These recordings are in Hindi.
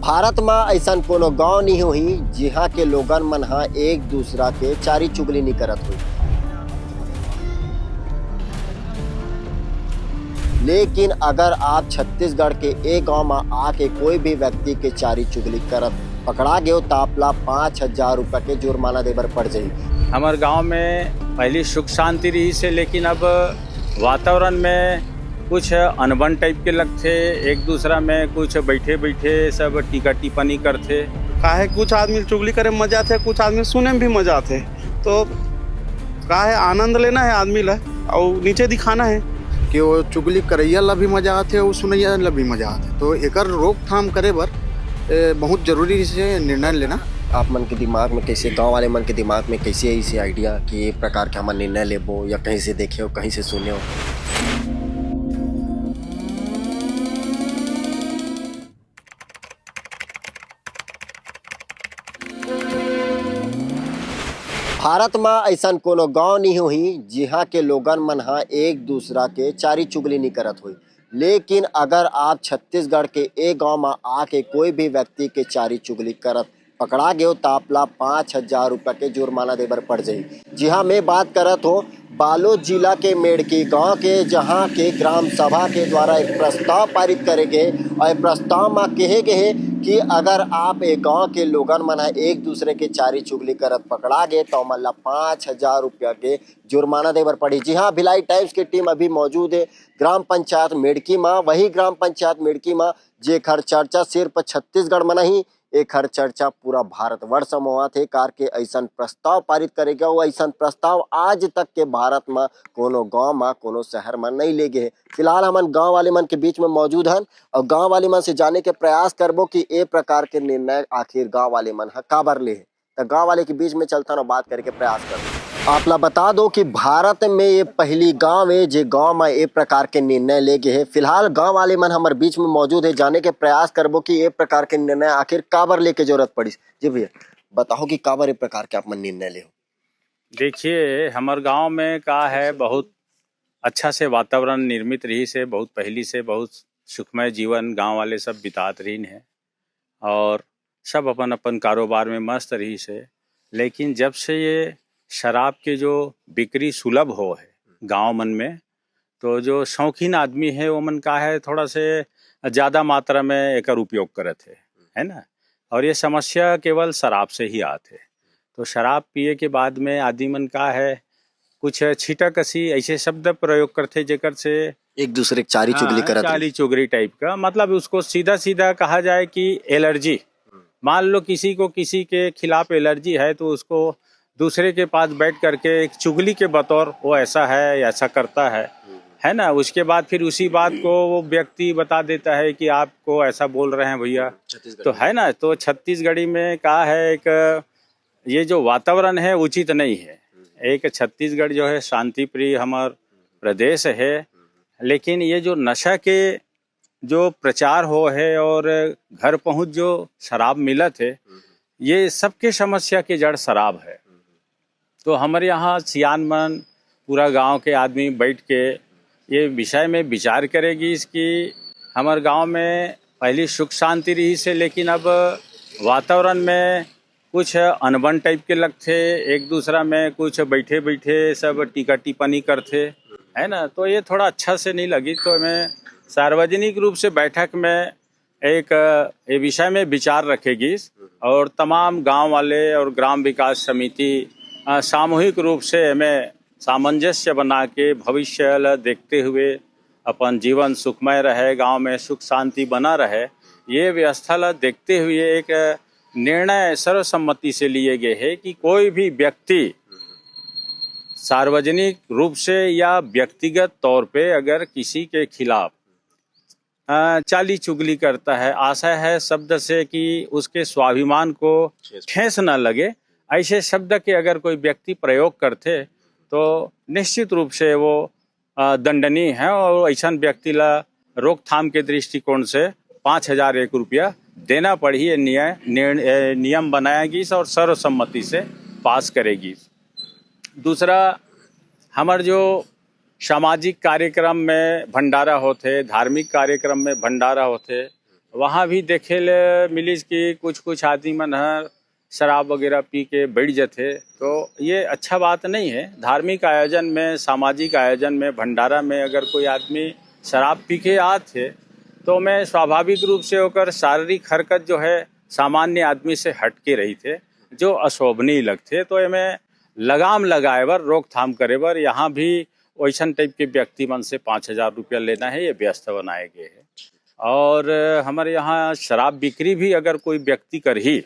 भारत में ऐसा कोनो गांव नहीं हुई जिहाँ के लोगन मन हा एक दूसरा के चारी चुगली नहीं करत हुई। लेकिन अगर आप छत्तीसगढ़ के एक गांव में आके कोई भी व्यक्ति के चारी चुगली करत पकड़ा गयो तो आपला 5,000 रुपये के जुर्माना देबर पड़ जाये। हमारे गांव में पहली सुख शांति रही से, लेकिन अब वातावरण में कुछ अनबन टाइप के लगते, एक दूसरा में कुछ बैठे बैठे सब टीका टिप्पणी करते। काहे कुछ आदमी चुगली करे में मजा आते, कुछ आदमी सुने में भी मजा आते। तो काहे आनंद लेना है आदमी ला और नीचे दिखाना है कि वो चुगली करैया ला भी मजा आते और सुनैया ला भी मजा आते। तो एकर रोकथाम करे बर बहुत जरूरी से निर्णय लेना। आप मन के दिमाग में कैसे, गांव वाले मन के दिमाग में कैसे ऐसे आइडिया कि ये प्रकार के हम निर्णय लेबो या कहीं से देखे हो कहीं से सुने हो? भारत में ऐसा कोनो गांव नहीं हुई जिहाँ के लोगन मन हा एक दूसरा के चारी चुगली नहीं करत हुई। लेकिन अगर आप छत्तीसगढ़ के एक गांव में आके कोई भी व्यक्ति के चारी चुगली करत पकड़ा गयो तो आपला 5,000 रुपये के जुर्माना देबर पड़ जाये। जी हाँ, मैं बात करत हूँ बालोद जिला के मेड़की गांव के, जहां के ग्राम सभा के द्वारा एक प्रस्ताव पारित करे गए और प्रस्ताव में कहे गए कि अगर आप एक गांव के लोगन मन एक दूसरे के चारी चुगली करत पकड़ा गए तो मतलब 5,000 रुपया के जुर्माना देवर पड़ी। जी हाँ, भिलाई टाइम्स की टीम अभी मौजूद है ग्राम पंचायत मेड़की में। वही ग्राम पंचायत मेड़की में जेकर चर्चा सिर्फ छत्तीसगढ़ में नहीं, एक हर चर्चा पूरा भारतवर्ष में हुआ थे कार के ऐसा प्रस्ताव पारित करेगा। वो ऐसा प्रस्ताव आज तक के भारत में कोनो गांव में कोनो शहर में नहीं ले गए। फिलहाल हम गांव वाले मन के बीच में मौजूद हैं और गांव वाले मन से जाने के प्रयास करबो कि ए प्रकार के निर्णय आखिर गांव वाले मन काबर ले। तो गांव वाले के बीच में चलता ना बात करके प्रयास करबो। आप ला बता दो कि भारत में ये पहली गांव है जे गांव में ए प्रकार के निर्णय ले गए है। फिलहाल गांव वाले मन हमारे बीच में मौजूद है, जाने के प्रयास करबो कि ये प्रकार के निर्णय आखिर काबर लेके जरूरत पड़ी। जी भैया बताओ कि काबर ए प्रकार के आप मन निर्णय ले हो? देखिए, हमारे गांव में का है बहुत अच्छा से वातावरण निर्मित रही से, बहुत पहली से बहुत सुखमय जीवन गांव वाले सब बितात रही है और सब अपन अपन कारोबार में मस्त रही से। लेकिन जब से ये शराब के जो बिक्री सुलभ हो है गांव मन में, तो जो शौकीन आदमी है वो मन का है थोड़ा से ज़्यादा मात्रा में एकर उपयोग करत है ना। और ये समस्या केवल शराब से ही आते। तो शराब पिए के बाद में आदमी मन का है कुछ छिटक सी ऐसे शब्द प्रयोग करते जेकर से एक दूसरे की चारी चुगली करत। चाली चुगली टाइप का, मतलब उसको सीधा सीधा कहा जाए कि एलर्जी। मान लो किसी को किसी के खिलाफ एलर्जी है तो उसको दूसरे के पास बैठ करके एक चुगली के बतौर वो ऐसा है ऐसा करता है ना। उसके बाद फिर उसी बात को वो व्यक्ति बता देता है कि आपको ऐसा बोल रहे हैं भैया, तो है ना। तो छत्तीसगढ़ी में कहा है एक ये जो वातावरण है उचित नहीं है। एक छत्तीसगढ़ जो है शांति प्रिय हमार प्रदेश है, लेकिन ये जो नशा के जो प्रचार हो है और घर पहुंच जो शराब मिलत है, ये सबके समस्या के जड़ शराब है। तो हमारे यहाँ सियान मन पूरा गांव के आदमी बैठ के ये विषय में विचार करेगी इसकी हमारे गांव में पहली सुख शांति रही से, लेकिन अब वातावरण में कुछ अनबन टाइप के लगते, एक दूसरा में कुछ बैठे बैठे सब टीका टिप्पणी करते, है ना। तो ये थोड़ा अच्छा से नहीं लगी। तो मैं सार्वजनिक रूप से बैठक में एक ये विषय में विचार रखेगी और तमाम गांव वाले और ग्राम विकास समिति सामूहिक रूप से हमें सामंजस्य बना के भविष्य देखते हुए अपन जीवन सुखमय रहे, गांव में सुख शांति बना रहे, ये व्यवस्था देखते हुए एक निर्णय सर्वसम्मति से लिए गए है कि कोई भी व्यक्ति सार्वजनिक रूप से या व्यक्तिगत तौर पे अगर किसी के खिलाफ चाली चुगली करता है, आशा है शब्द से कि उसके स्वाभिमान को ठेस न लगे, ऐसे शब्द के अगर कोई व्यक्ति प्रयोग करते तो निश्चित रूप से वो दंडनीय है और ऐसा व्यक्ति ला रोकथाम के दृष्टिकोण से 5,001 रुपया देना पड़ी। ये नियम बनाएगी और सर्वसम्मति से पास करेगी। दूसरा, हमार जो सामाजिक कार्यक्रम में भंडारा होते, धार्मिक कार्यक्रम में भंडारा होते, वहाँ भी देखे ले मिलिस कि कुछ कुछ आदमी मन ह शराब वगैरह पी के बैठ जाते। तो ये अच्छा बात नहीं है। धार्मिक आयोजन में, सामाजिक आयोजन में, भंडारा में अगर कोई आदमी शराब पी के आते तो मैं स्वाभाविक रूप से होकर शारीरिक हरकत जो है सामान्य आदमी से हट के रही थे, जो अशोभनीय लगते। तो एमें लगाम लगाए बर, रोकथाम करे बर यहाँ भी वैसन टाइप के व्यक्ति मन से 5,000 रुपया लेना है, ये व्यवस्था बनाए गए है। और हमारे यहाँ शराब बिक्री भी अगर कोई व्यक्ति करही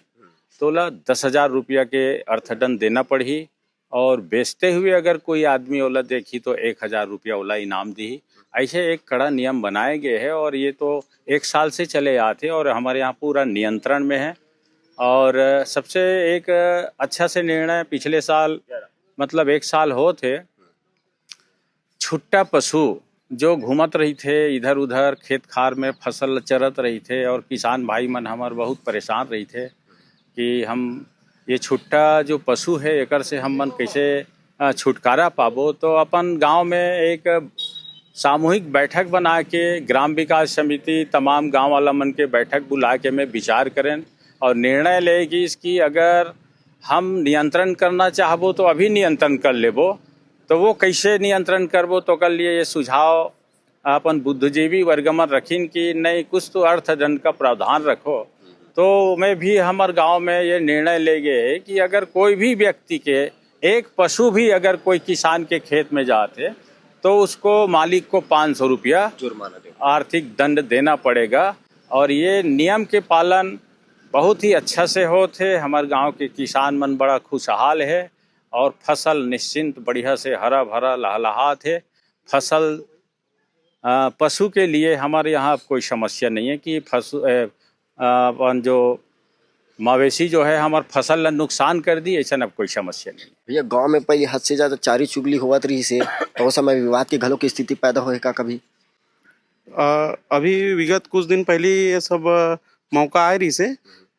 तो ला 10,000 रुपया के अर्थदंड देना पड़ी। और बेचते हुए अगर कोई आदमी ओला देखी तो 1,000 रुपया ओला इनाम दी। ऐसे एक कड़ा नियम बनाए गए हैं और ये तो 1 साल से चले आते और हमारे यहाँ पूरा नियंत्रण में है। और सबसे एक अच्छा से निर्णय पिछले साल, मतलब 1 साल हो थे, छुट्टा पशु जो घूमत रही थे इधर उधर खेत खार में फसल चरत रही थे और किसान भाई मन हमार बहुत परेशान रही थे कि हम ये छुट्टा जो पशु है एकर से हम मन कैसे छुटकारा पाबो। तो अपन गांव में एक सामूहिक बैठक बना के ग्राम विकास समिति तमाम गांव वाला मन के बैठक बुला के में विचार करें और निर्णय लेगी इसकी अगर हम नियंत्रण करना चाहबो तो अभी नियंत्रण कर लेबो। तो वो कैसे नियंत्रण करबो तो कर लिए ये सुझाव अपन बुद्धिजीवी वर्गमन रखीन कि नहीं कुछ तो अर्थदंड का प्रावधान रखो। तो मैं भी हमारे गांव में ये निर्णय ले गए कि अगर कोई भी व्यक्ति के एक पशु भी अगर कोई किसान के खेत में जाते तो उसको मालिक को 500 रुपया जुर्माना दे, आर्थिक दंड देना पड़ेगा। और ये नियम के पालन बहुत ही अच्छा से होते। हमारे गांव के किसान मन बड़ा खुशहाल है और फसल निश्चिंत बढ़िया से हरा भरा लहलहा थे। फसल पशु के लिए हमारे यहाँ कोई समस्या नहीं है कि अपन जो मवेशी जो है हमार फसल ला नुकसान कर दी, ऐसा अब कोई समस्या नहीं। भैया गांव में पहले हद से ज्यादा चारी चुगली होवत रही से तो उस समय विवाद के घलों की स्थिति पैदा होए का कभी? अभी विगत कुछ दिन पहले ये सब मौका आए रही से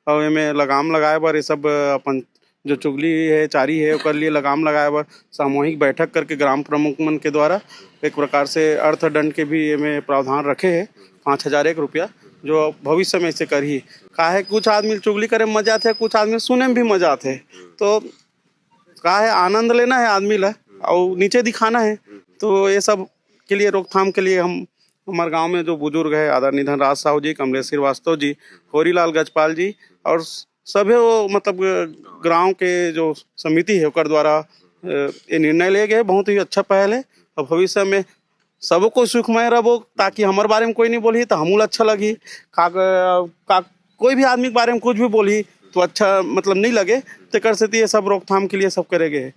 और एमे लगाम लगाए बर ये सब अपन जो चुगली है चारी है ओकर लिए लगाम लगाए बर सामूहिक बैठक करके ग्राम प्रमुख मन के द्वारा एक प्रकार से अर्थदंड के भी एमे प्रावधान रखे है 5,001 रुपया, जो भविष्य में इसे कर ही का है। कुछ आदमी चुगली करे में मजा आते, कुछ आदमी सुने में भी मजा आते। तो का है आनंद लेना है आदमी ला और नीचे दिखाना है। तो ये सब के लिए रोकथाम के लिए हम हमारे गांव में जो बुजुर्ग है आदरणीय धनराज साहू जी, कमलेश श्रीवास्तव जी, होरीलाल गजपाल जी और सभी वो मतलब गांव के जो समिति है ओकर द्वारा ये निर्णय ले गए। बहुत ही अच्छा पहल है और भविष्य में सबको सुखमय रहो ताकि हमारे बारे में कोई नहीं बोली तो हमूल अच्छा लगी। कोई भी आदमी के बारे में कुछ भी बोली तो अच्छा मतलब नहीं लगे। तो कर से ये सब रोकथाम के लिए सब करेंगे।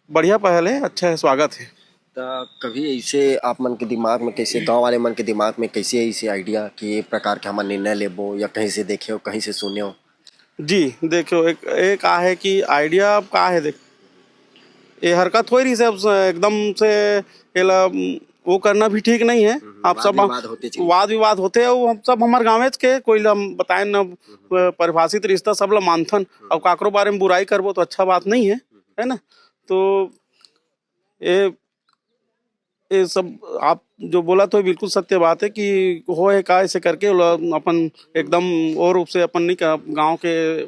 बढ़िया पहल है, अच्छा है, स्वागत है। तो कभी ऐसे आप मन के दिमाग में कैसे, गांव वाले मन के दिमाग में कैसे ऐसे आइडिया कि ये प्रकार के हमारे निर्णय लेबो या कहीं से देखे हो कहीं से सुने हो? जी देखो एक का है कि आइडिया अब का है, देख ये हरकत हो रही है एकदम से वो करना भी ठीक नहीं है। आप सब वाद विवाद होते हैं हम सब हमारे गाँव के कोई हम बताए न परिभाषित रिश्ता सब ला मानथन और काकरो बारे में बुराई करबो तो अच्छा बात नहीं है ना। तो ये सब आप जो बोला तो बिल्कुल सत्य बात है कि हो है का ऐसे करके अपन एकदम और रूप से अपन नहीं गांव के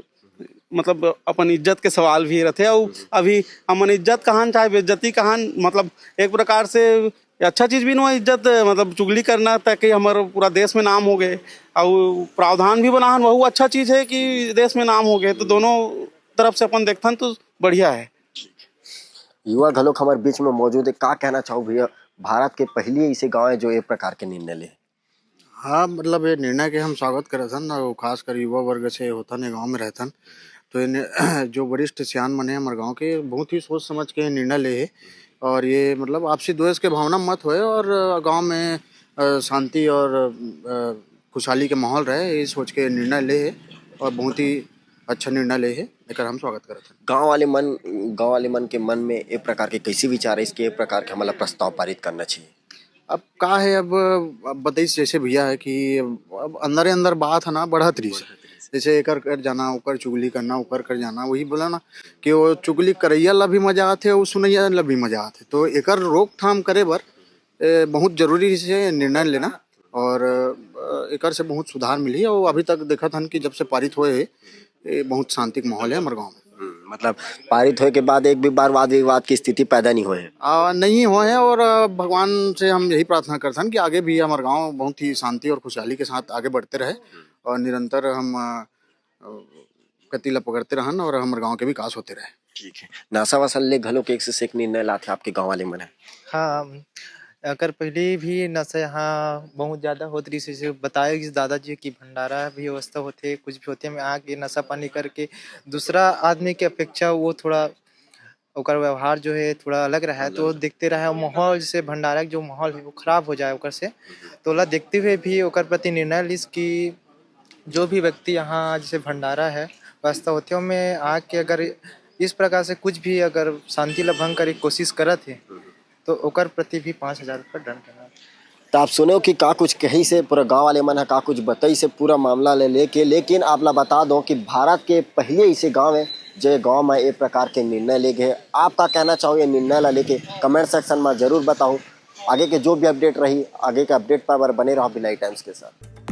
मतलब अपन इज्जत के सवाल भी रहते हैं। और अभी हमन इज्जत कहां चाहे बेइज्जती कहां, मतलब एक प्रकार से अच्छा चीज भी नहीं इज्जत मतलब चुगली करना ताकि हमारे पूरा देश में नाम हो गए और प्रावधान भी बना वह अच्छा चीज है कि देश में नाम हो गए। तो दोनों तरफ से अपन देखते तो बढ़िया है। युवा घलोक हमारे बीच में मौजूद है, का कहना चाहो भैया? भारत के पहली ऐसे गांव है जो एक प्रकार के निर्णय ले। हाँ मतलब ये निर्णय के हम स्वागत करे थन और खासकर युवा वर्ग से होता ने गाँव में रहतन। तो जो वरिष्ठ सियान मन है हमारे गाँव के बहुत ही सोच समझ के निर्णय ले है और ये मतलब आपसी द्वेष के भावना मत होए और गांव में शांति और खुशहाली के माहौल रहे, ये सोच के निर्णय ले है और बहुत ही अच्छा निर्णय ले है, लेकर हम स्वागत करते हैं। गांव वाले मन के मन में एक प्रकार के कैसे विचार है इसके एक प्रकार के हमारा प्रस्ताव पारित करना चाहिए? अब का है अब बताइए जैसे भैया है कि अब अंदर बात है ना बढ़त रही है, जैसे एकर कर जाना ओकर चुगली करना ओकर कर जाना, वही बोला ना कि वो चुगली करैया ला भी मजा आते और सुनैया ला भी मजा आते। तो एकर रोकथाम करे बर बहुत जरूरी से निर्णय लेना और एकर से बहुत सुधार मिली है। और अभी तक देखा था कि जब से पारित हुए है ये बहुत शांति का माहौल है हमारे गाँव में। मतलब पारित होने के बाद एक भी बार वाद विवाद की स्थिति पैदा नहीं हुए है। नहीं हुए हैं और भगवान से हम यही प्रार्थना करते हैं कि आगे भी हमारे गांव बहुत ही शांति और खुशहाली के साथ आगे बढ़ते रहे और निरंतर हम गति पकड़ते रहन और हमारे गांव के विकास होते रहे। ठीक है। नासा वासा ले घलो के एक निर्णय लाते आपके गाँव वाले मन है। हाँ, अगर पहले भी नशा यहाँ बहुत ज़्यादा होत रही से बताया कि दादाजी की भंडारा भी व्यवस्था होते कुछ भी होते में आके नशा पानी करके दूसरा आदमी की अपेक्षा वो थोड़ा ओकर व्यवहार जो है थोड़ा अलग रहा है तो देखते रहे माहौल जैसे भंडारा के जो माहौल है वो खराब हो जाए ओकर से तो ला देखते हुए भी ओकर प्रति निर्णय लिस की जो भी व्यक्ति यहाँ जैसे भंडारा है व्यवस्था होते हैं में आके अगर इस प्रकार से कुछ भी अगर शांति ला भंग करे कोशिश करत है तो ओकर प्रति भी 5,000 रुपये दंड करना। तो आप सुनो कि का कुछ कहीं से पूरा गांव वाले मन है का कुछ बताई से पूरा मामला ले लेके, लेकिन आप ला बता दो कि भारत के पहले ऐसे गांव है जो गांव में एक प्रकार के निर्णय ले गए। आपका कहना चाहो ये निर्णय ला लेके कमेंट सेक्शन में जरूर बताओ। आगे के जो भी अपडेट रही आगे के अपडेट पर बने रहो बिलाई टाइम्स के साथ।